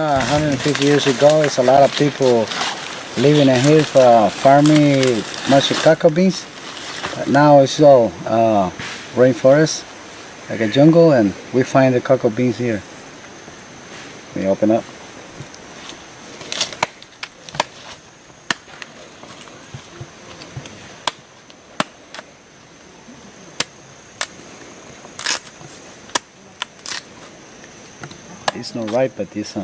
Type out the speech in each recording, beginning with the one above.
150 years ago, it's a lot of people living in here for farming much cocoa beans. But now it's all rainforest, like a jungle, and we find the cocoa beans here. We open up. It's not ripe, but it's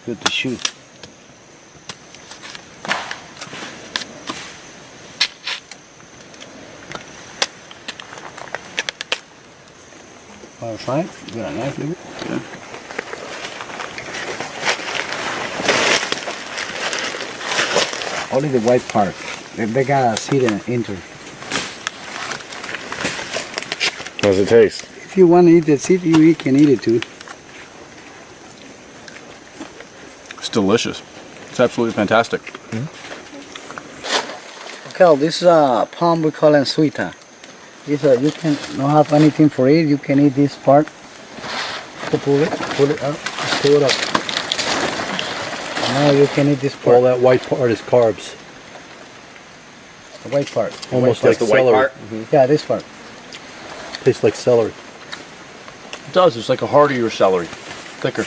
good to shoot. Want to try it? You got a knife, maybe? Yeah. Only the white part. They got a seed into it. How does it taste? If you want to eat the seed, you can eat it too. It's delicious. It's absolutely fantastic. Okay, this is a palm we call it sweeta. You can not have anything for it. You can eat this part. Pull it up, pull it up. Now you can eat this part. All that white part is carbs. The white part. Almost Like like the white celery. part? Yeah, this part. Tastes like celery. It does. It's like a heartier celery. Thicker.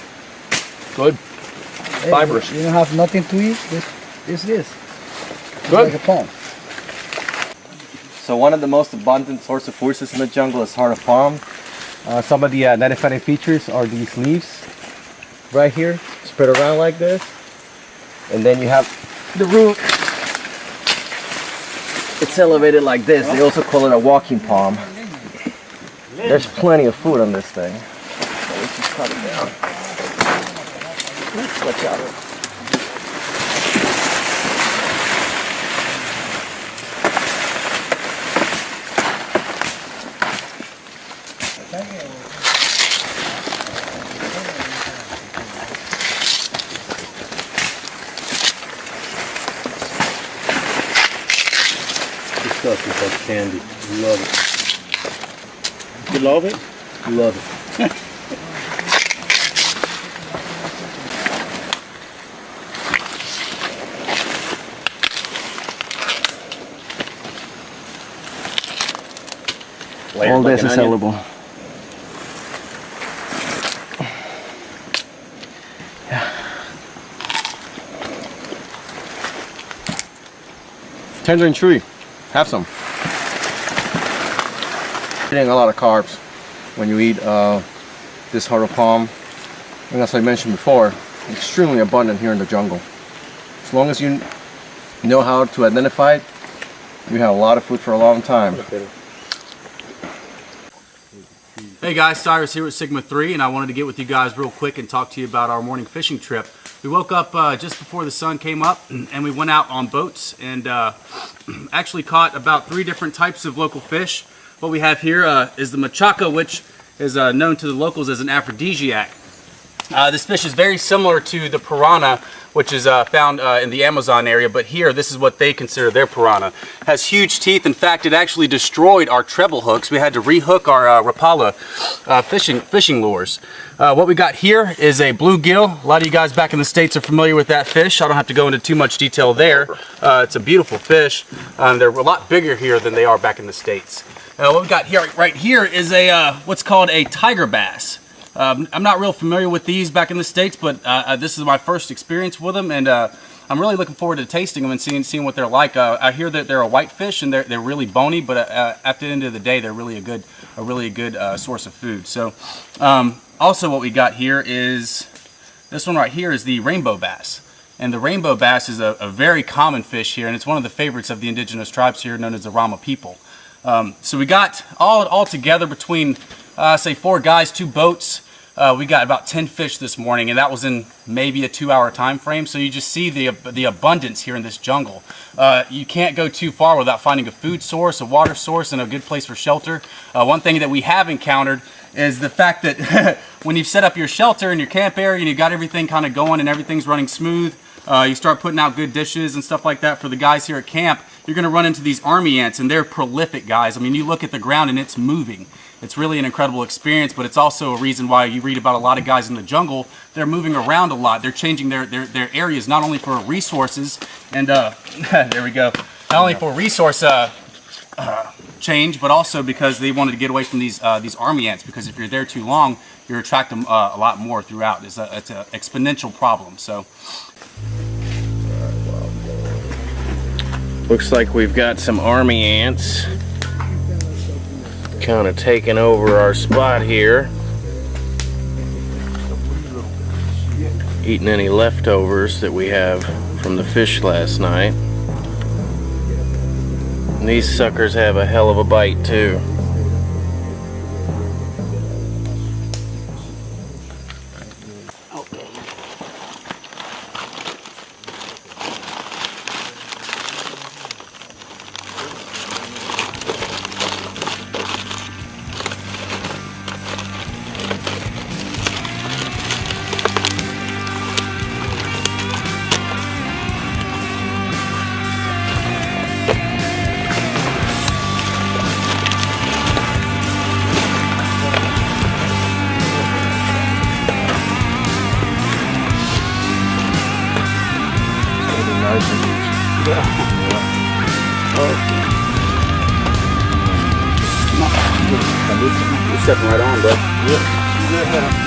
Good. Hey, Fibrous. You don't have nothing to eat. This. It's Good. like a palm. So one of the most abundant source of food in the jungle is heart of palm. Some of the identifying features are these leaves right here, spread around like this. And then you have the root. It's elevated like this. They also call it a walking palm. There's plenty of food on this thing. So let's just cut it down. Oops, watch out. This stuff is like candy. Love it. You love it? Love it. All this is sellable. Tender and chewy. Have some. Getting a lot of carbs when you eat this heart of palm. And as I mentioned before, extremely abundant here in the jungle. As long as you know how to identify it, you have a lot of food for a long time. Hey guys, Cyrus here with Sigma 3, and I wanted to get with you guys real quick and talk to you about our morning fishing trip. We woke up just before the sun came up, and we went out on boats and actually caught about 3 different types of local fish. What we have here is the machaca, which is known to the locals as an aphrodisiac. This fish is very similar to the piranha, which is found in the Amazon area, but here this is what they consider their piranha. It has huge teeth. In fact, it actually destroyed our treble hooks. We had to rehook our Rapala fishing lures. What we got here is a bluegill. A lot of you guys back in the States are familiar with that fish. I don't have to go into too much detail there. It's a beautiful fish. They're a lot bigger here than they are back in the States. What we got here, right here, is a what's called a tiger bass. I'm not real familiar with these back in the States, but this is my first experience with them, and I'm really looking forward to tasting them and seeing what they're like. I hear that they're a white fish and they're really bony, but at the end of the day, they're really a really good source of food. So, also what we got here is this one right here is the rainbow bass. And the rainbow bass is a very common fish here, and it's one of the favorites of the indigenous tribes here, known as the Rama people. So we got all together between, say, 4 guys, 2 boats. We got about 10 fish this morning, and that was in maybe a 2-hour time frame. So you just see the abundance here in this jungle. You can't go too far without finding a food source, a water source, and a good place for shelter. One thing that we have encountered is the fact that when you've set up your shelter and your camp area and you got everything kind of going and everything's running smooth, you start putting out good dishes and stuff like that for the guys here at camp, you're going to run into these army ants, and they're prolific, guys. I mean, you look at the ground and it's moving. It's really an incredible experience, but it's also a reason why you read about a lot of guys in the jungle. They're moving around a lot. They're changing their areas, not only for resources and there we go, not only for resource change, but also because they wanted to get away from these army ants, because if you're there too long, you're attracting a lot more throughout. It's an exponential problem. So looks like we've got some army ants kind of taking over our spot here, eating any leftovers that we have from the fish last night. And these suckers have a hell of a bite too. you're stepping right on, bro. Yeah.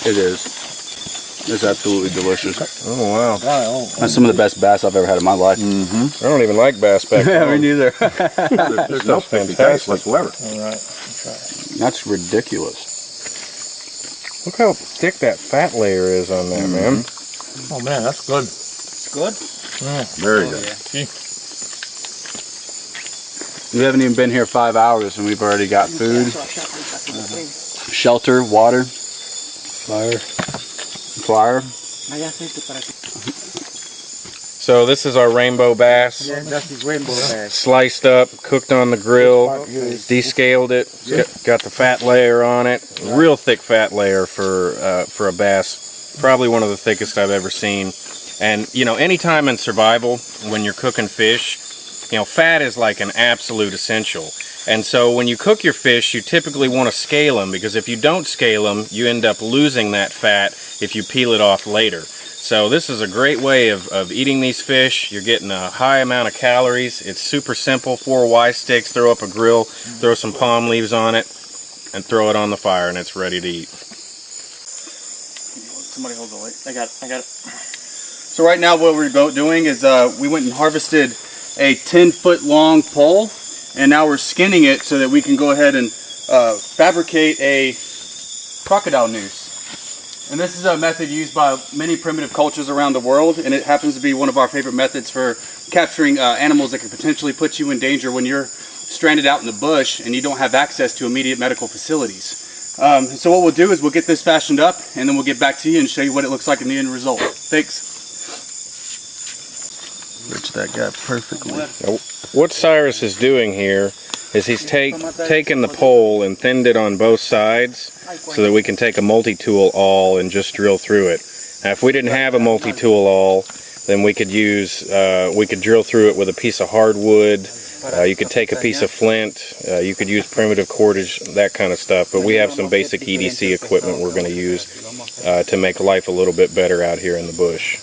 It is. It's absolutely delicious. Oh wow! That's some of the best bass I've ever had in my life. I don't even like bass back Yeah, me home. neither. There's no fantastic whatsoever. All right. That's ridiculous. Look how thick that fat layer is on that, man. Oh man, that's good. It's good. Very good. We haven't even been here 5 hours and we've already got food, shelter, water, fire. So this is our rainbow bass. Yeah, that is rainbow bass. Sliced up, cooked on the grill, descaled it, got the fat layer on it. Real thick fat layer for a bass. Probably one of the thickest I've ever seen. And you know, anytime in survival when you're cooking fish, you know, fat is like an absolute essential. And so when you cook your fish, you typically want to scale them, because if you don't scale them, you end up losing that fat if you peel it off later. So this is a great way of eating these fish. You're getting a high amount of calories. It's super simple. 4 Y sticks, throw up a grill, throw some palm leaves on it, and throw it on the fire, and it's ready to eat. Somebody hold the light. I got it. So right now what we're doing is we went and harvested a 10-foot long pole, and now we're skinning it so that we can go ahead and fabricate a crocodile noose. And this is a method used by many primitive cultures around the world, and it happens to be one of our favorite methods for capturing animals that could potentially put you in danger when you're stranded out in the bush and you don't have access to immediate medical facilities. So what we'll do is we'll get this fashioned up, and then we'll get back to you and show you what it looks like in the end result. Thanks. Rich that guy perfectly. Now, what Cyrus is doing here is he's taken the pole and thinned it on both sides so that we can take a multi-tool awl and just drill through it. Now, if we didn't have a multi-tool awl, then we could drill through it with a piece of hardwood. You could take a piece of flint. You could use primitive cordage, that kind of stuff. But we have some basic EDC equipment we're going to use to make life a little bit better out here in the bush.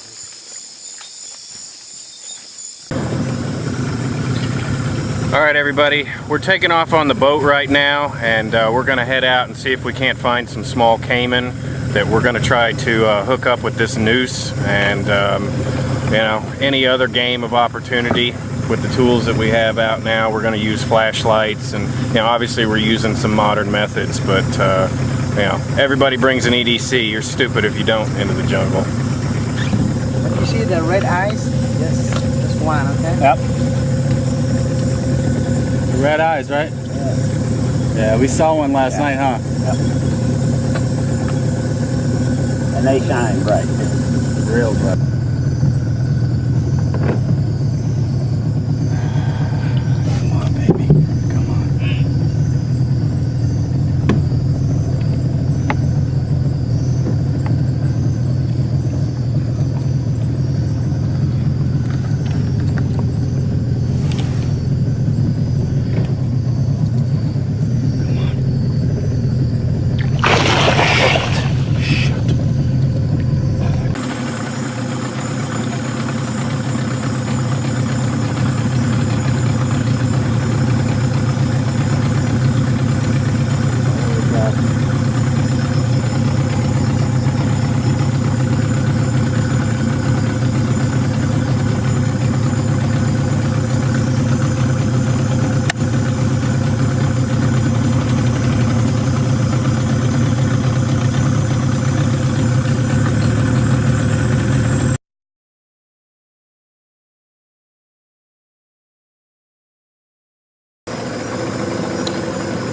Alright everybody, we're taking off on the boat right now, and we're going to head out and see if we can't find some small caiman that we're going to try to hook up with this noose, and you know, any other game of opportunity with the tools that we have out now. We're going to use flashlights, and you know, obviously we're using some modern methods, but you know, everybody brings an EDC. You're stupid if you don't into the jungle. You see see the red eyes? Just one, okay? Yep. Red eyes, right? Yeah, we saw one last night, huh? Yep. And they shine bright. Real bright. Come on, baby. Come on.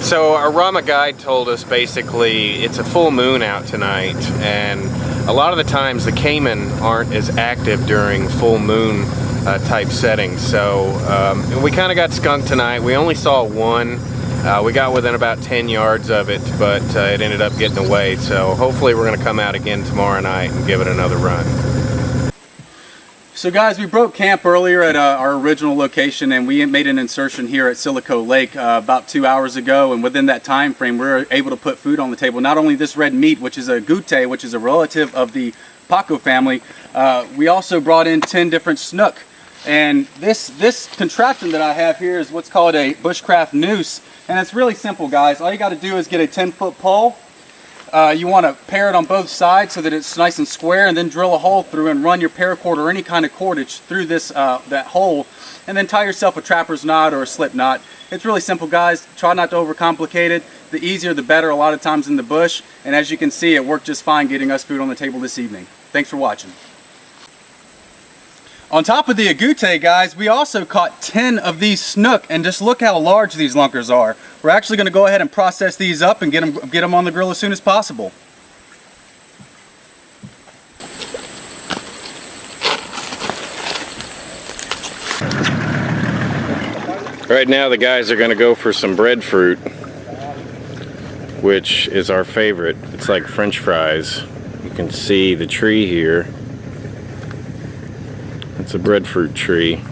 So our Rama guide told us basically it's a full moon out tonight, and a lot of the times the caiman aren't as active during full moon type settings. So we kind of got skunked tonight. We only saw one. We got within about 10 yards of it, but it ended up getting away. So hopefully we're going to come out again tomorrow night and give it another run. So guys, we broke camp earlier at our original location, and we made an insertion here at Silico Lake about 2 hours ago, and within that time frame we were able to put food on the table. Not only this red meat, which is a gute, which is a relative of the Paco family, we also brought in 10 different snook. And this contraption that I have here is what's called a bushcraft noose, and it's really simple, guys. All you got to do is get a 10-foot pole. You want to pair it on both sides so that it's nice and square, and then drill a hole through and run your paracord or any kind of cordage through this that hole, and then tie yourself a trapper's knot or a slip knot. It's really simple, guys. Try not to overcomplicate it. The easier the better a lot of times in the bush, and as you can see, it worked just fine getting us food on the table this evening. Thanks for watching. On top of the agouti, guys, we also caught 10 of these snook, and just look how large these lunkers are. We're actually going to go ahead and process these up and get them on the grill as soon as possible. Right now the guys are going to go for some breadfruit, which is our favorite. It's like French fries. You can see the tree here. It's a breadfruit tree.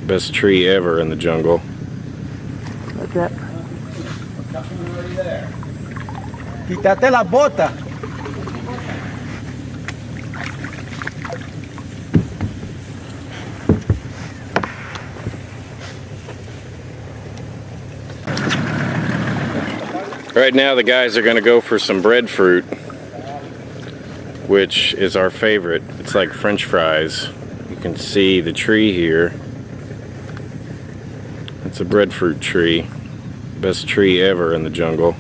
Best tree ever in the jungle. Look at that. Quítate la bota. Right now the guys are going to go for some breadfruit, which is our favorite. It's like French fries. You can see the tree here. It's a breadfruit tree. Best tree ever in the jungle.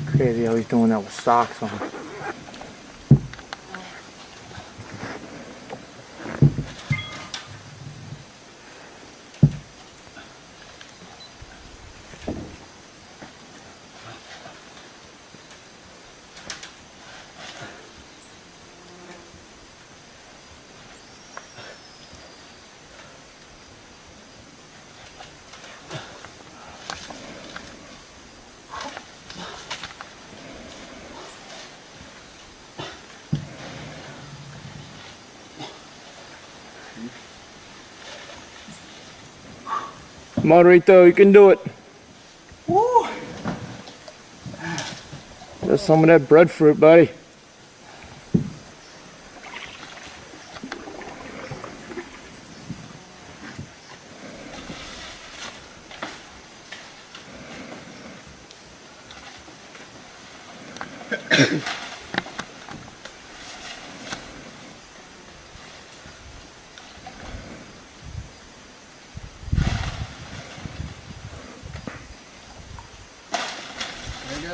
Crazy how he's doing that with socks on. Come on, Rito, you can do it. Woo. There's some of that breadfruit, buddy.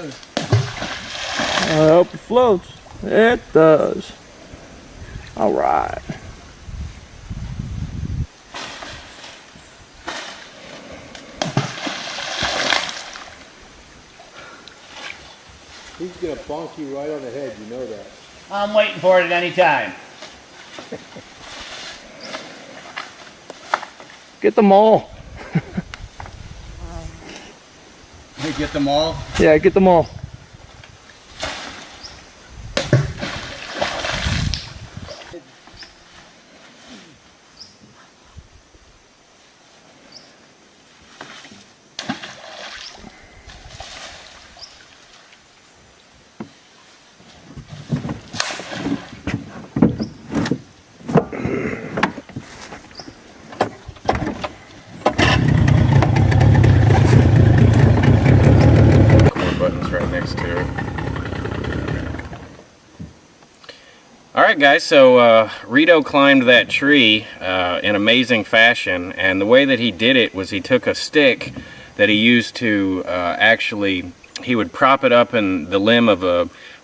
I hope it floats. It does. All right. He's gonna bonk you right on the head, you know that. I'm waiting for it at any time. Get them all. You get them all? Yeah, get them all. Alright guys, so Rito climbed that tree in amazing fashion, and the way that he did it was he took a stick that he used to he would prop it up in the limb of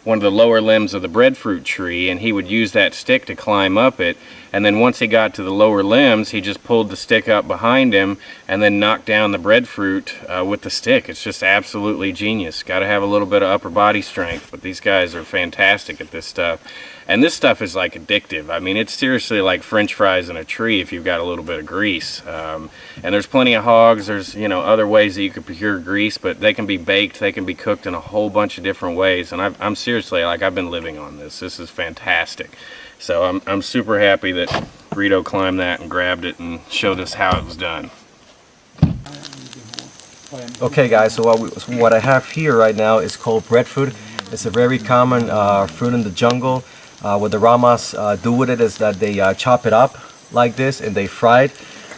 one of the lower limbs of the breadfruit tree, and he would use that stick to climb up it, and then once he got to the lower limbs he just pulled the stick up behind him and then knocked down the breadfruit with the stick. It's just absolutely genius. Got to have a little bit of upper body strength, but these guys are fantastic at this stuff. And this stuff is like addictive. I mean, it's seriously like French fries in a tree if you've got a little bit of grease. And there's plenty of hogs. There's, you know, other ways that you could procure grease, but they can be baked. They can be cooked in a whole bunch of different ways. And I'm seriously, like, I've been living on this. This is fantastic. So I'm super happy that Rito climbed that and grabbed it and showed us how it was done. Okay guys, so what I have here right now is called breadfruit. It's a very common fruit in the jungle. What the Ramas do with it is that they chop it up like this and they fry it.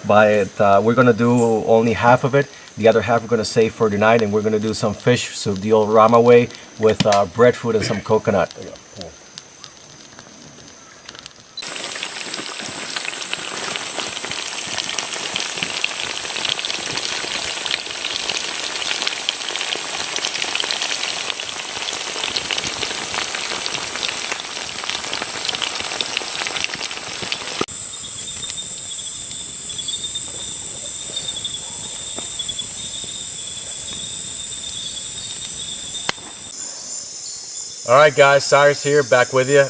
But we're going to do only half of it. The other half we're going to save for tonight, and we're going to do some fish, so the old Rama way, with breadfruit and some coconut. Alright guys, Cyrus here, back with you.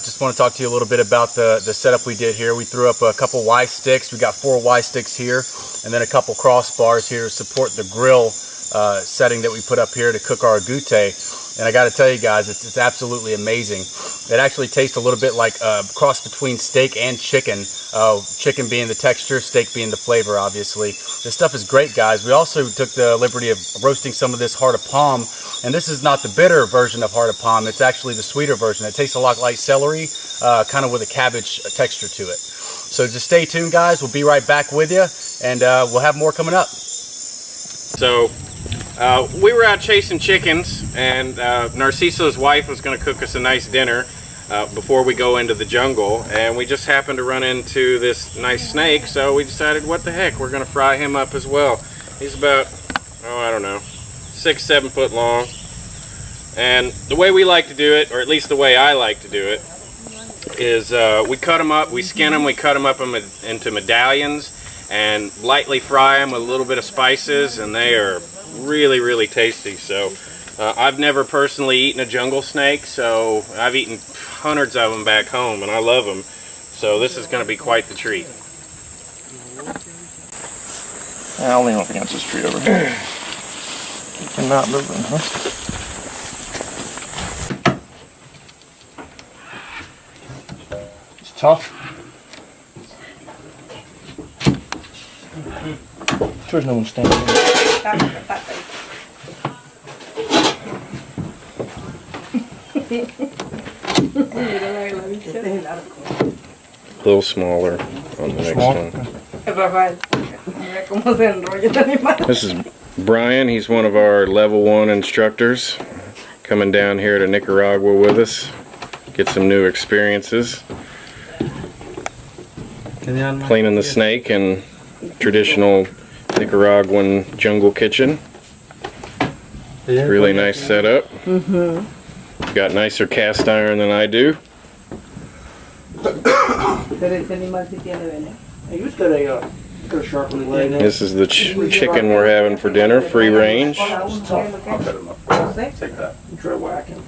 Just want to talk to you a little bit about the setup we did here. We threw up a couple Y sticks. We got 4 Y sticks here, and then a couple crossbars here to support the grill setting that we put up here to cook our agouti. And I got to tell you guys, it's absolutely amazing. It actually tastes a little bit like a cross between steak and chicken. Chicken being the texture, steak being the flavor, obviously. This stuff is great, guys. We also took the liberty of roasting some of this heart of palm. And this is not the bitter version of heart of palm. It's actually the sweeter version. It tastes a lot like celery, kind of with a cabbage texture to it. So just stay tuned, guys. We'll be right back with you, and we'll have more coming up. So we were out chasing chickens, and Narciso's wife was going to cook us a nice dinner before we go into the jungle, and we just happened to run into this nice snake, so we decided, what the heck, we're going to fry him up as well. He's about, I don't know, 6-7 foot long, and the way we like to do it, or at least the way I like to do it, is we cut them up, we skin them, we cut them up into medallions, and lightly fry them with a little bit of spices, and they are really, really tasty. So I've never personally eaten a jungle snake, so I've eaten hundreds of them back home, and I love them. So this is going to be quite the treat. I'll lean up against this tree over here. I'm not moving, huh? It's tough. There's no one standing there. A little smaller on the next one. This is Brian. He's one of our level 1 instructors coming down here to Nicaragua with us. Get some new experiences. Cleaning the snake in traditional Nicaraguan jungle kitchen. Really nice setup. Got nicer cast iron than I do. This is the chicken we're having for dinner, free range. Take that. Try whacking.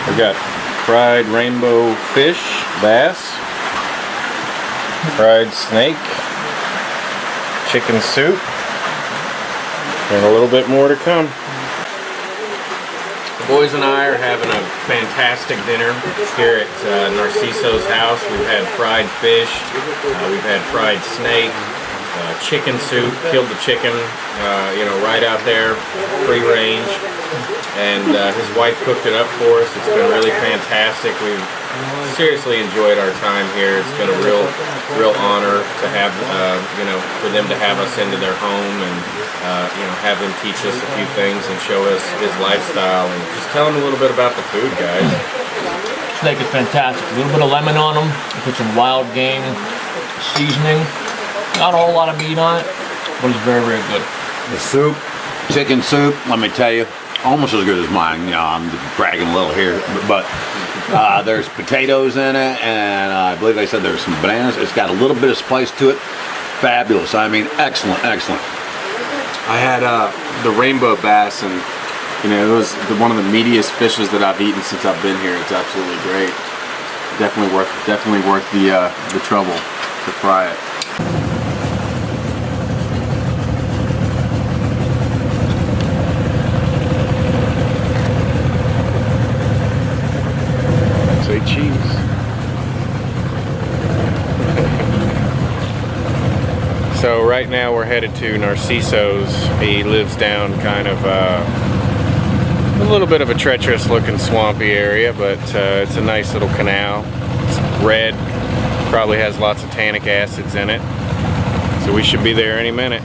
We got fried rainbow fish, bass, fried snake, chicken soup, and a little bit more to come. The boys and I are having a fantastic dinner here at Narciso's house. We've had fried fish, we've had fried snake, chicken soup, killed the chicken, right out there, free range. And his wife cooked it up for us. It's been really fantastic. We've seriously enjoyed our time here. It's been a real honor to have, for them to have us into their home and, have them teach us a few things and show us his lifestyle and just tell them a little bit about the food, guys. Steak is fantastic. A little bit of lemon on them. Put some wild game seasoning. Not a whole lot of meat on it, but it's very, very good. The soup, chicken soup, let me tell you, almost as good as mine. You know, I'm just bragging a little here, but there's potatoes in it, and I believe they said there's some bananas. It's got a little bit of spice to it. Fabulous. I mean, excellent, excellent. I had the rainbow bass, and it was one of the meatiest fishes that I've eaten since I've been here. It's absolutely great. Definitely worth the trouble to fry it. Say cheese. So right now we're headed to Narciso's. He lives down kind of a little bit of a treacherous looking swampy area, but it's a nice little canal. It's red, probably has lots of tannic acids in it. So we should be there any minute.